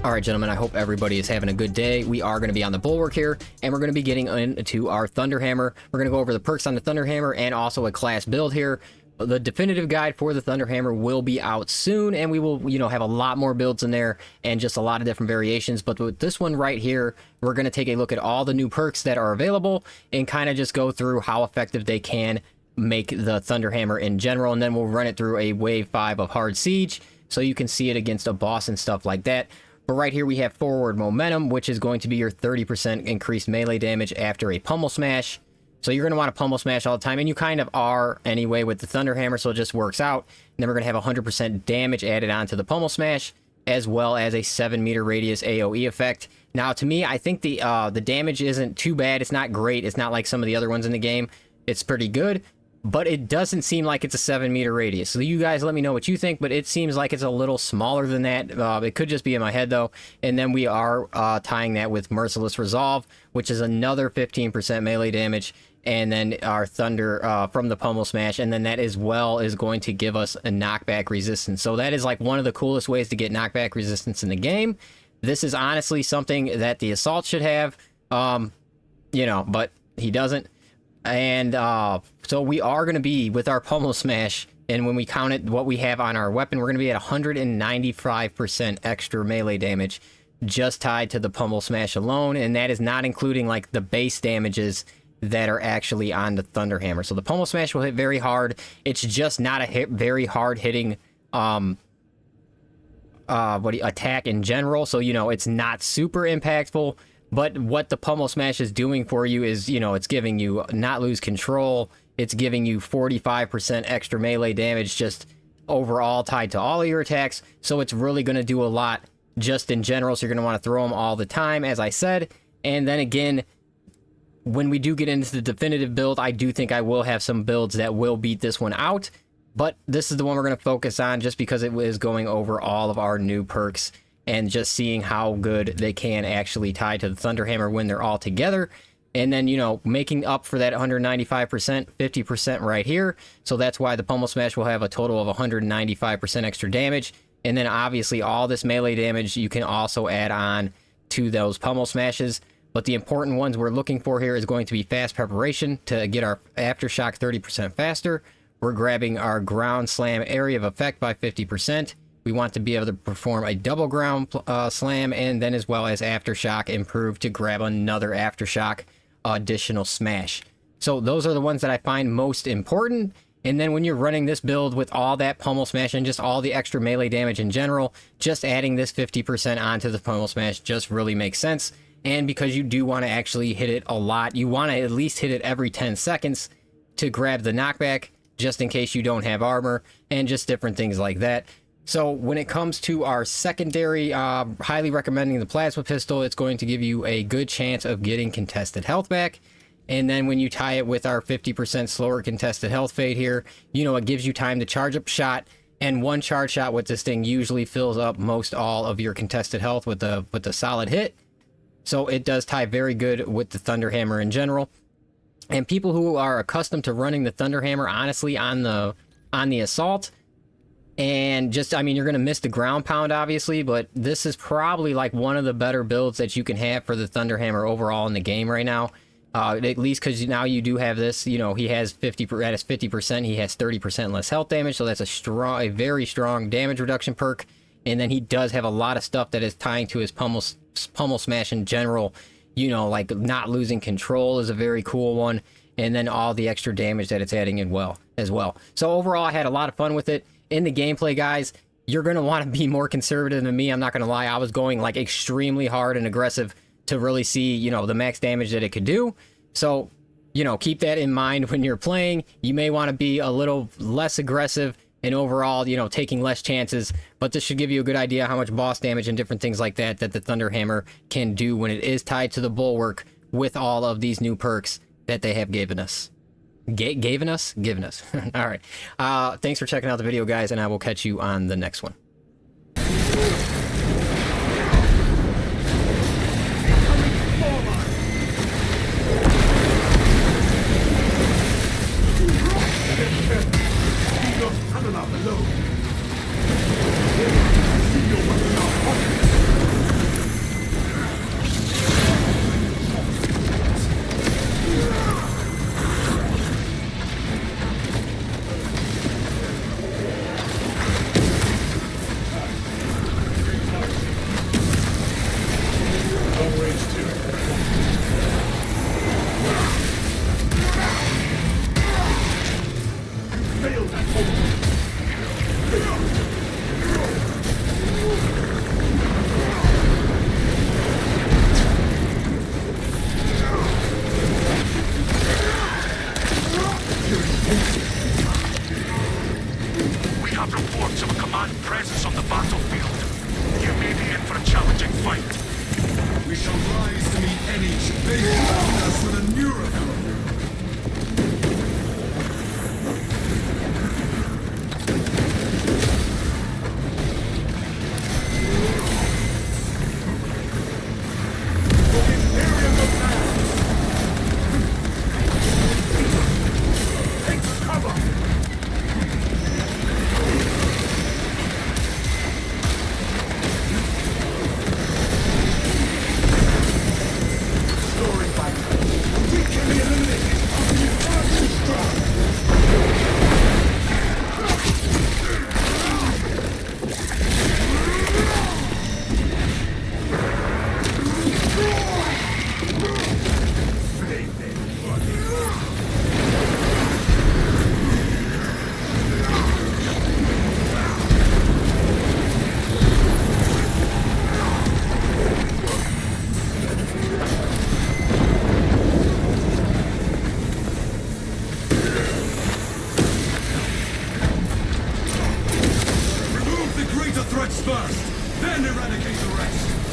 All right, gentlemen, I hope everybody is having a good day. We are going to be on the Bulwark here, and we're going to be getting into our Thunderhammer. We're going to go over the perks on the Thunderhammer and also a class build here. The definitive guide for the Thunderhammer will be out soon, and we will, have a lot more builds in there and just a lot of different variations. But with this one right here, we're going to take a look at all the new perks that are available and kind of just go through how effective they can make the Thunderhammer in general, and then we'll run it through a wave 5 of Hard Siege so you can see it against a boss and stuff like that. But right here we have Forward Momentum, which is going to be your 30% increased melee damage after a Pummel Smash. So you're going to want to Pummel Smash all the time, and you kind of are anyway with the Thunderhammer, so it just works out. And then we're going to have 100% damage added onto the Pummel Smash, as well as a 7-meter radius AoE effect. Now, to me, I think the damage isn't too bad. It's not great. It's not like some of the other ones in the game. It's pretty good, but it doesn't seem like it's a 7-meter radius. So you guys let me know what you think, but it seems like it's a little smaller than that. It could just be in my head, though. And then we are tying that with Merciless Resolve, which is another 15% melee damage. And then our Thunder from the Pummel Smash, and then that as well is going to give us a knockback resistance. So that is like one of the coolest ways to get knockback resistance in the game. This is honestly something that the Assault should have, but he doesn't. And so we are going to be with our Pummel Smash, and when we count it, what we have on our weapon, we're going to be at 195% extra melee damage just tied to the Pummel Smash alone, and that is not including like the base damages that are actually on the Thunderhammer. So the Pummel Smash will hit very hard. It's just not a very hard hitting attack in general. So it's not super impactful. But what the Pummel Smash is doing for you is, it's giving you not lose control. It's giving you 45% extra melee damage just overall tied to all of your attacks. So it's really going to do a lot just in general. So you're going to want to throw them all the time, as I said. And then again, when we do get into the definitive build, I do think I will have some builds that will beat this one out. But this is the one we're going to focus on just because it is going over all of our new perks and just seeing how good they can actually tie to the Thunderhammer when they're all together. And then, making up for that 195%, 50% right here. So that's why the Pummel Smash will have a total of 195% extra damage. And then obviously all this melee damage you can also add on to those Pummel Smashes. But the important ones we're looking for here is going to be Fast Preparation to get our Aftershock 30% faster. We're grabbing our Ground Slam area of effect by 50%. We want to be able to perform a double ground slam, and then as well as Aftershock improve to grab another Aftershock additional smash. So those are the ones that I find most important. And then when you're running this build with all that Pummel Smash and just all the extra melee damage in general, just adding this 50% onto the Pummel Smash just really makes sense. And because you do want to actually hit it a lot, you want to at least hit it every 10 seconds to grab the knockback, just in case you don't have armor, and just different things like that. So when it comes to our secondary, highly recommending the Plasma Pistol. It's going to give you a good chance of getting contested health back. And then when you tie it with our 50% slower contested health fade here, it gives you time to charge up shot. And one charge shot with this thing usually fills up most all of your contested health with the solid hit. So it does tie very good with the Thunderhammer in general. And people who are accustomed to running the Thunderhammer, honestly, on the Assault, and just, you're going to miss the ground pound, obviously, but this is probably like one of the better builds that you can have for the Thunderhammer overall in the game right now. At least because now you do have this, he has 50%, he has 30% less health damage, so that's a very strong damage reduction perk. And then he does have a lot of stuff that is tying to his Pummel Smash in general. Like not losing control is a very cool one. And then all the extra damage that it's adding in as well. So overall, I had a lot of fun with it. In the gameplay, guys, you're going to want to be more conservative than me. I'm not going to lie. I was going like extremely hard and aggressive to really see, the max damage that it could do. So, keep that in mind when you're playing. You may want to be a little less aggressive and overall, taking less chances. But this should give you a good idea how much boss damage and different things like that the Thunderhammer can do when it is tied to the Bulwark with all of these new perks that they have given us. Given us. All right. Thanks for checking out the video, guys, and I will catch you on the next one. Below. rest.